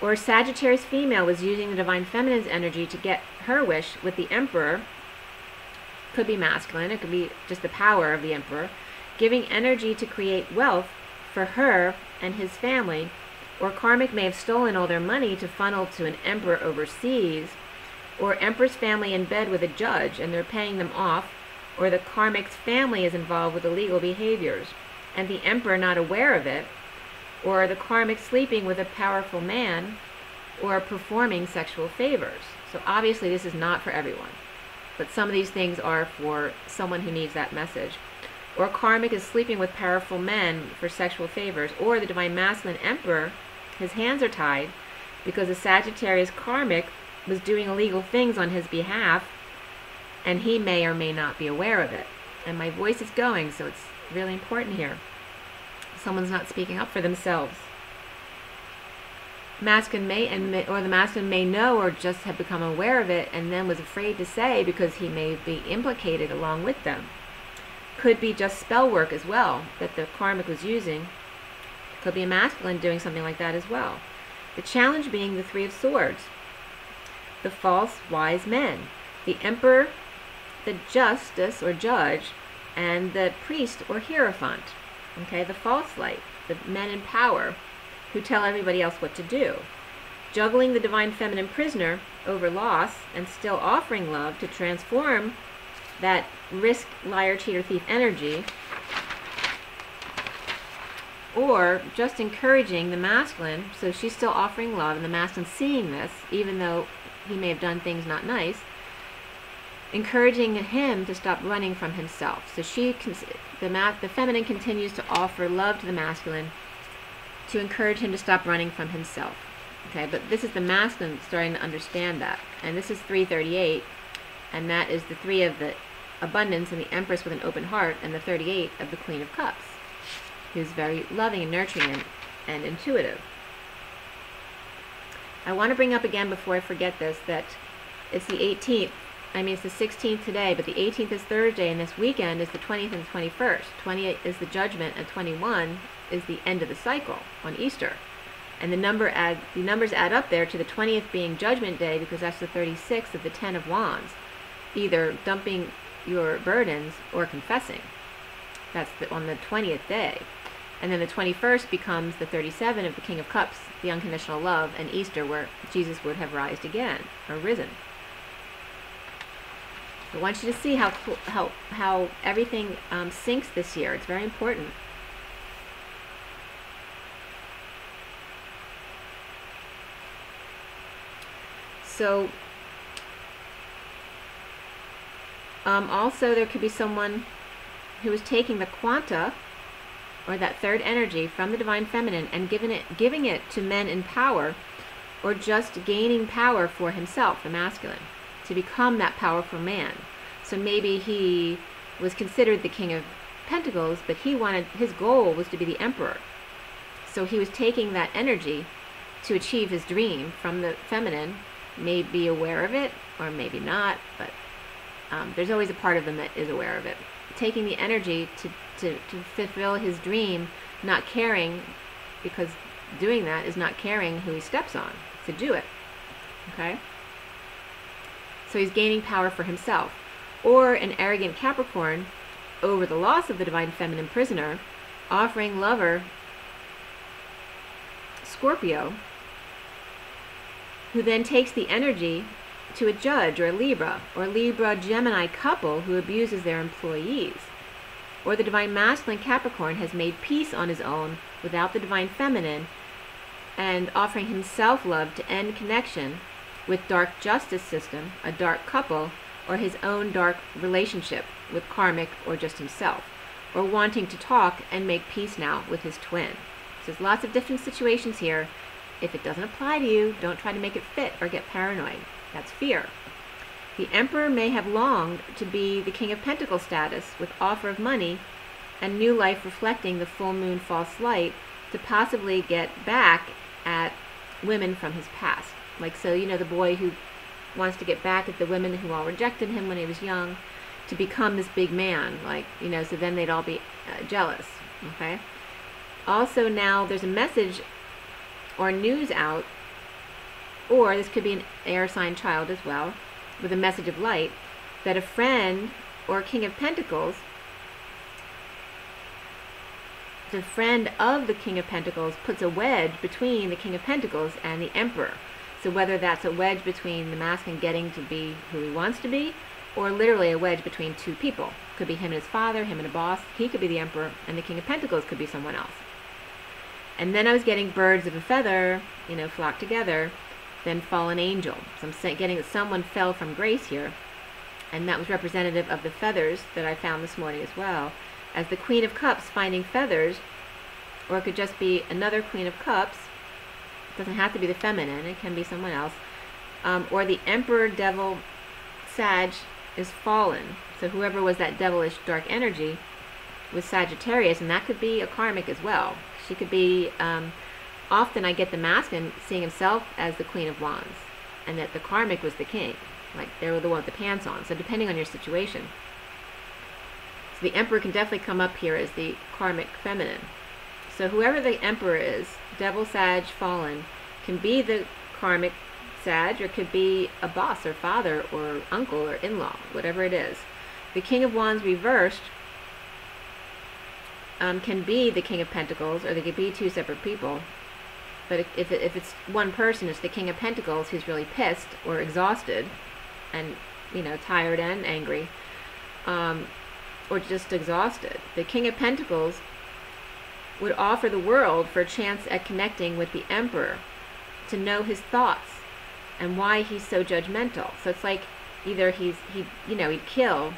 Or Sagittarius female was using the divine feminine's energy to get her wish with the Emperor. Could be masculine, it could be just the power of the Emperor, giving energy to create wealth for her and his family. Or karmic may have stolen all their money to funnel to an emperor overseas, or emperor's family in bed with a judge and they're paying them off, or the karmic's family is involved with illegal behaviors and the emperor not aware of it, or the karmic sleeping with a powerful man, or performing sexual favors. So obviously this is not for everyone, but some of these things are for someone who needs that message. Or karmic is sleeping with powerful men for sexual favors, or the divine masculine emperor, his hands are tied because the Sagittarius karmic was doing illegal things on his behalf, and he may or may not be aware of it. And my voice is going, so it's really important here. Someone's not speaking up for themselves. Masculine or the masculine may know or just have become aware of it and then was afraid to say because he may be implicated along with them. Could be just spell work as well that the karmic was using. Could be a masculine doing something like that as well. The challenge being the Three of Swords, the false wise men, the emperor, the justice or judge, and the priest or hierophant. Okay, the false light, the men in power who tell everybody else what to do. Juggling the divine feminine prisoner over loss and still offering love to transform that risk, liar, cheater, thief energy, or just encouraging the masculine, so she's still offering love and the masculine seeing this, even though he may have done things not nice, encouraging him to stop running from himself. So the feminine continues to offer love to the masculine to encourage him to stop running from himself. Okay, but this is the masculine starting to understand that. And this is 338, and that is the 3 of the abundance and the Empress with an open heart, and the 38 of the Queen of Cups, who's very loving and nurturing and intuitive. I want to bring up again before I forget this that it's the 18th. I mean, it's the 16th today, but the 18th is Thursday, and this weekend is the 20th and 21st. 28 is the Judgment, and 21 is the end of the cycle on Easter. And the numbers add up there to the 20th being Judgment Day, because that's the 36th of the 10 of Wands, either dumping your burdens or confessing. That's on the 20th day. And then the 21st becomes the 37 of the King of Cups, the unconditional love, and Easter, where Jesus would have rised again, or risen. I want you to see how everything syncs this year. It's very important. So, also there could be someone who is taking the quanta, or that third energy, from the Divine Feminine and giving it to men in power, or just gaining power for himself, the masculine, to become that powerful man. So maybe he was considered the King of Pentacles, but his goal was to be the Emperor. So he was taking that energy to achieve his dream from the feminine, may be aware of it, or maybe not, but there's always a part of them that is aware of it. Taking the energy to fulfill his dream, not caring, because doing that is not caring who he steps on, to do it. Okay? So he's gaining power for himself. Or an arrogant Capricorn, over the loss of the Divine Feminine prisoner, offering lover Scorpio, who then takes the energy to a judge or a Libra Gemini couple who abuses their employees. Or the Divine Masculine Capricorn has made peace on his own without the Divine Feminine, and offering himself love to end connection with dark justice system, a dark couple, or his own dark relationship with karmic or just himself, or wanting to talk and make peace now with his twin. So there's lots of different situations here. If it doesn't apply to you, don't try to make it fit or get paranoid. That's fear. The Emperor may have longed to be the King of Pentacles status with offer of money and new life reflecting the full moon false light to possibly get back at women from his past. Like, so, you know, the boy who wants to get back at the women who all rejected him when he was young to become this big man, like, you know, so then they'd all be jealous, okay? Also now there's a message or news out, or this could be an air sign child as well, with a message of light, that a friend or King of Pentacles, the friend of the King of Pentacles, puts a wedge between the King of Pentacles and the Emperor. So whether that's a wedge between the masculine getting to be who he wants to be, or literally a wedge between two people. Could be him and his father, him and a boss. He could be the Emperor, and the King of Pentacles could be someone else. And then I was getting birds of a feather, you know, flock together, then fallen angel. So I'm getting that someone fell from grace here, and that was representative of the feathers that I found this morning as well, as the Queen of Cups finding feathers, or it could just be another Queen of Cups. It doesn't have to be the feminine, it can be someone else. Or the Emperor Devil Sag is fallen. So whoever was that devilish dark energy was Sagittarius, and that could be a karmic as well. She could be, often I get the masculine seeing himself as the Queen of Wands, and that the karmic was the king. Like they were the one with the pants on. So depending on your situation. So the Emperor can definitely come up here as the karmic feminine. So whoever the Emperor is, Devil Sag fallen, can be the karmic Sag, or could be a boss or father or uncle or in-law, whatever it is. The King of Wands reversed can be the King of Pentacles, or they could be two separate people. But if it's one person, it's the King of Pentacles who's really pissed or exhausted and, you know, tired and angry, or just exhausted. The King of Pentacles would offer the world for a chance at connecting with the Emperor, to know his thoughts and why he's so judgmental. So it's like either he'd kill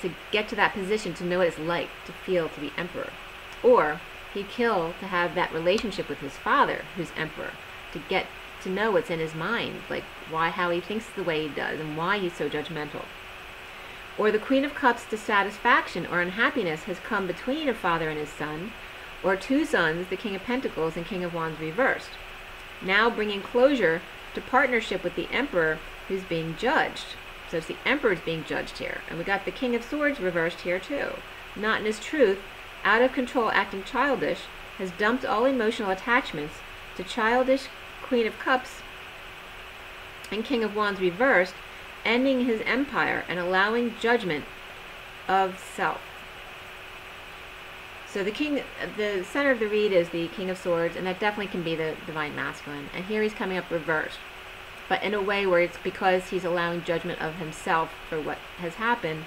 to get to that position, to know what it's like to feel to be Emperor, or he'd kill to have that relationship with his father, who's Emperor, to get to know what's in his mind, like how he thinks the way he does and why he's so judgmental. Or the Queen of Cups, dissatisfaction or unhappiness has come between a father and his son, or two sons, the King of Pentacles and King of Wands reversed, now bringing closure to partnership with the Emperor who's being judged. So it's the Emperor's being judged here. And we got the King of Swords reversed here too. Not in his truth, out of control, acting childish, has dumped all emotional attachments to childish Queen of Cups and King of Wands reversed, ending his empire and allowing judgment of self. So the center of the read is the King of Swords, and that definitely can be the Divine Masculine. And here he's coming up reversed, but in a way where it's because he's allowing judgment of himself for what has happened.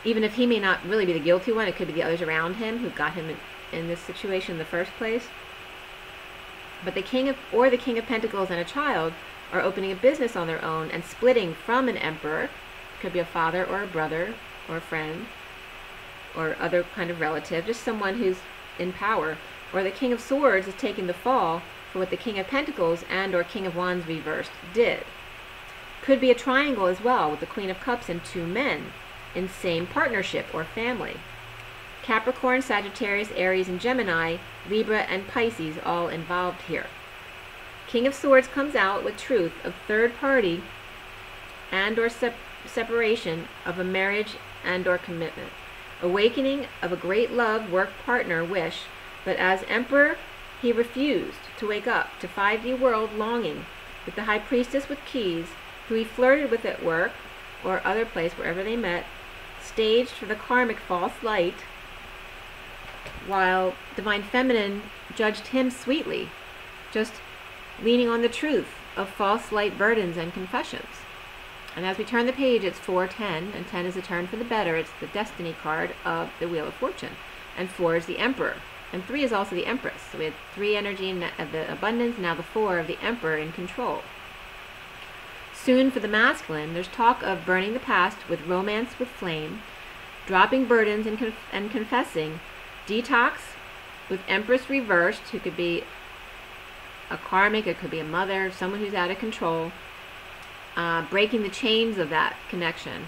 Even if he may not really be the guilty one, it could be the others around him who got him in this situation in the first place. But the King of Pentacles and a child are opening a business on their own and splitting from an emperor. It could be a father or a brother or a friend or other kind of relative, just someone who's in power. Or the King of Swords is taking the fall for what the King of Pentacles and or King of Wands reversed did. Could be a triangle as well, with the Queen of Cups and two men in same partnership or family. Capricorn, Sagittarius, Aries, and Gemini, Libra, and Pisces all involved here. King of Swords comes out with truth of third party and or separation of a marriage and or commitment. Awakening of a great love, work, partner, wish, but as Emperor, he refused to wake up to 5D world longing with the High Priestess with keys, who he flirted with at work or other place wherever they met, staged for the karmic false light, while Divine Feminine judged him sweetly, just leaning on the truth of false light burdens and confessions. And as we turn the page, it's 4-10, and 10 is a turn for the better. It's the destiny card of the Wheel of Fortune. And 4 is the Emperor. And 3 is also the Empress. So we had 3 energy of the abundance, now the 4 of the Emperor in control. Soon for the masculine, there's talk of burning the past with romance with flame, dropping burdens and confessing, detox with Empress reversed, who could be a karmic, it could be a mother, someone who's out of control, breaking the chains of that connection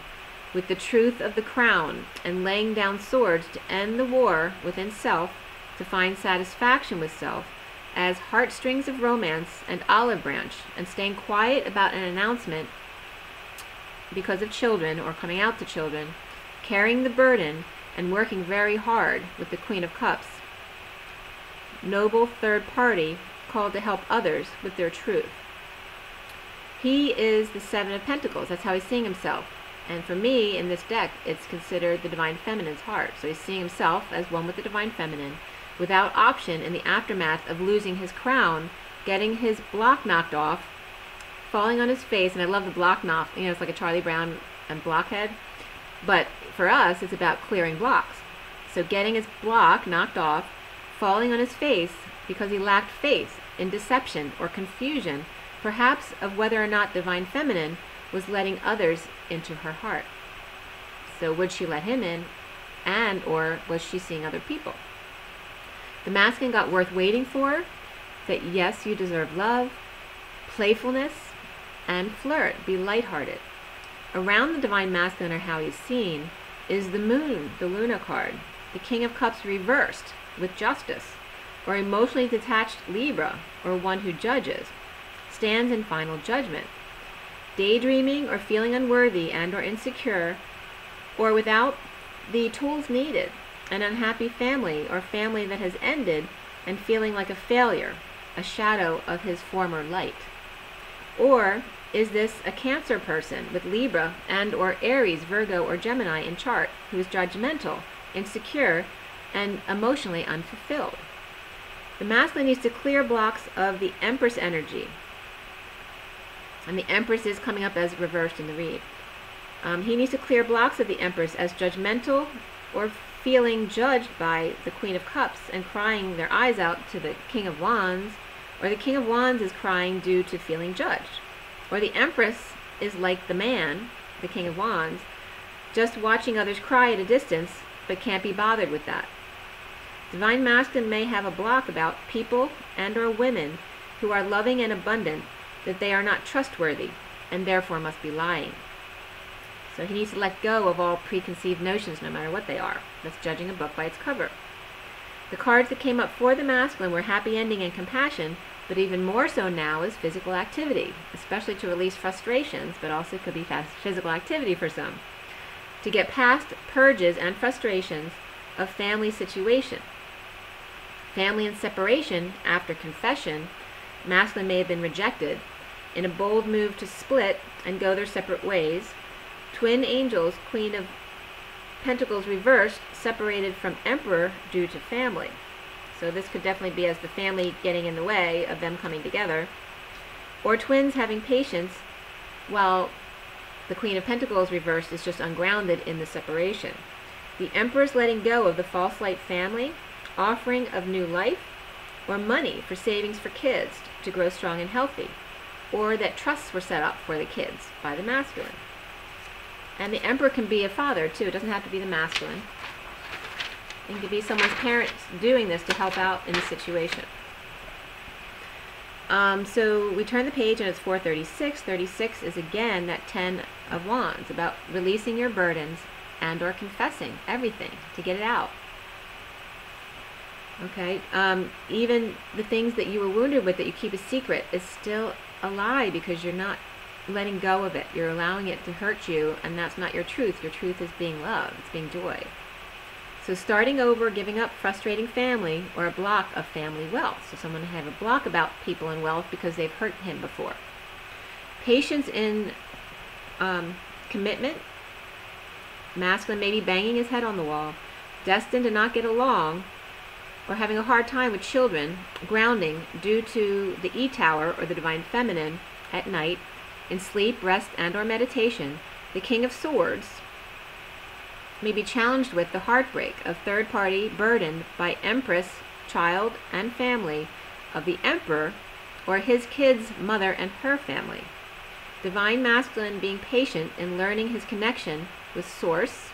with the truth of the crown and laying down swords to end the war within self, to find satisfaction with self as heartstrings of romance and olive branch, and staying quiet about an announcement because of children or coming out to children, carrying the burden and working very hard with the Queen of Cups. Noble third party called to help others with their truth. He is the Seven of Pentacles. That's how he's seeing himself. And for me, in this deck, it's considered the Divine Feminine's heart. So he's seeing himself as one with the Divine Feminine, without option in the aftermath of losing his crown, getting his block knocked off, falling on his face. And I love the block knock. You know, it's like a Charlie Brown and blockhead. But for us, it's about clearing blocks. So getting his block knocked off, falling on his face because he lacked faith in deception or confusion, perhaps of whether or not Divine Feminine was letting others into her heart. So would she let him in, and or was she seeing other people? The masculine got worth waiting for, that yes, you deserve love, playfulness, and flirt, be lighthearted. Around the Divine Masculine, or how he's seen, is the Moon, the Luna card, the King of Cups reversed with justice, or emotionally detached Libra, or one who judges, stands in final judgment. Daydreaming or feeling unworthy and or insecure, or without the tools needed. An unhappy family, or family that has ended, and feeling like a failure, a shadow of his former light. Or is this a Cancer person with Libra and or Aries, Virgo, or Gemini in chart, who is judgmental, insecure, and emotionally unfulfilled? The masculine needs to clear blocks of the Empress energy. And the Empress is coming up as reversed in the read. He needs to clear blocks of the Empress as judgmental, or feeling judged by the Queen of Cups and crying their eyes out to the King of Wands, or the King of Wands is crying due to feeling judged. Or the Empress is like the man, the King of Wands, just watching others cry at a distance, but can't be bothered with that. Divine Masculine may have a block about people and or women who are loving and abundant, that they are not trustworthy, and therefore must be lying. So he needs to let go of all preconceived notions, no matter what they are. That's judging a book by its cover. The cards that came up for the masculine were happy ending and compassion, but even more so now is physical activity, especially to release frustrations, but also could be physical activity for some, to get past purges and frustrations of family situation. Family and separation after confession, masculine may have been rejected. In a bold move to split and go their separate ways, twin angels, Queen of Pentacles reversed, separated from Emperor due to family. So this could definitely be as the family getting in the way of them coming together. Or twins having patience, while the Queen of Pentacles reversed is just ungrounded in the separation. The Emperor's letting go of the false light family, offering of new life, or money for savings for kids to grow strong and healthy, or that trusts were set up for the kids by the masculine. And the Emperor can be a father too. It doesn't have to be the masculine. It could be someone's parents doing this to help out in the situation. So we turn the page and it's 436. 36 is again that 10 of Wands, about releasing your burdens and or confessing everything to get it out. Okay, even the things that you were wounded with that you keep a secret is still a lie because you're not letting go of it. You're allowing it to hurt you, and that's not your truth. Your truth is being love. It's being joy. So starting over, giving up frustrating family or a block of family wealth. So someone have a block about people and wealth because they've hurt him before. Patience in commitment. Masculine maybe banging his head on the wall. Destined to not get along or having a hard time with children. Grounding due to the E-Tower or the Divine Feminine at night. In sleep, rest, and or meditation. The King of Swords may be challenged with the heartbreak of third-party burdened by Empress, child, and family of the Emperor or his kids' mother and her family. Divine Masculine being patient in learning his connection with Source,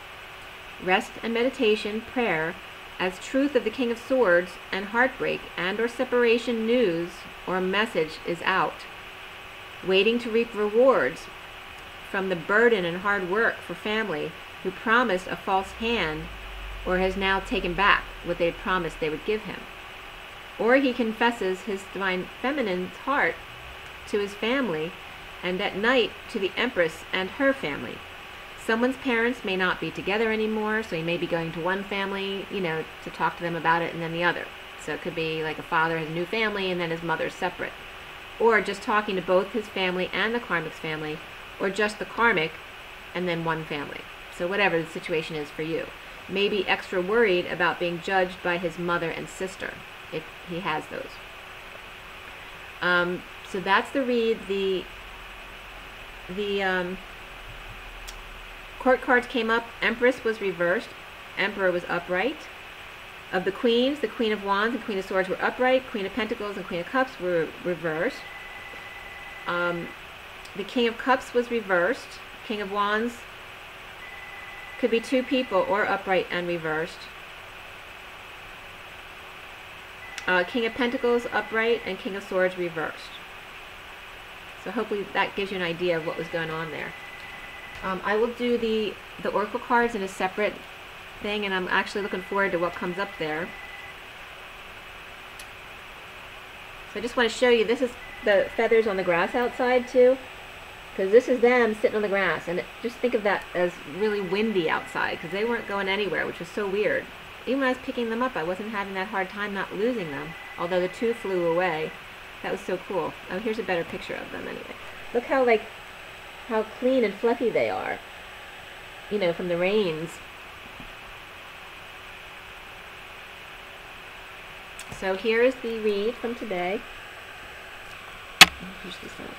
rest and meditation, prayer, as truth of the King of Swords and heartbreak and or separation news or message is out. Waiting to reap rewards from the burden and hard work for family who promised a false hand or has now taken back what they had promised they would give him. Or he confesses his Divine Feminine's heart to his family and at night to the Empress and her family. Someone's parents may not be together anymore, so he may be going to one family, to talk to them about it and then the other. So it could be like a father has a new family and then his mother's separate. Or just talking to both his family and the karmic's family, or just the karmic and then one family. So whatever the situation is for you. Maybe extra worried about being judged by his mother and sister, if he has those. So that's the read. The court cards came up. Empress was reversed. Emperor was upright. Of the queens, the Queen of Wands and Queen of Swords were upright. Queen of Pentacles and Queen of Cups were reversed. The King of Cups was reversed. King of Wands could be two people or upright and reversed. King of Pentacles upright and King of Swords reversed. So hopefully that gives you an idea of what was going on there. I will do the Oracle cards in a separate thing, and I'm actually looking forward to what comes up there. So I just want to show you, this is the feathers on the grass outside too, because this is them sitting on the grass, and just think of that as really windy outside, because they weren't going anywhere, which was so weird. Even when I was picking them up, I wasn't having that hard time not losing them, although the two flew away. That was so cool. Oh, here's a better picture of them anyway. Look how clean and fluffy they are, from the rains. So here is the read from today. Push this out.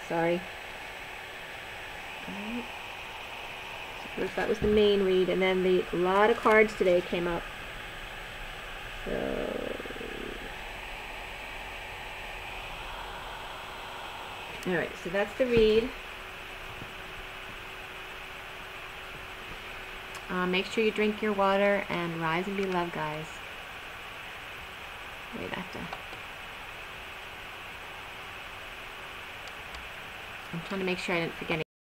Sorry. Alright. So first that was the main read, and then a lot of cards today came up. So alright, so that's the read. Make sure you drink your water and rise and be loved, guys. Wait, I have to... I'm trying to make sure I didn't forget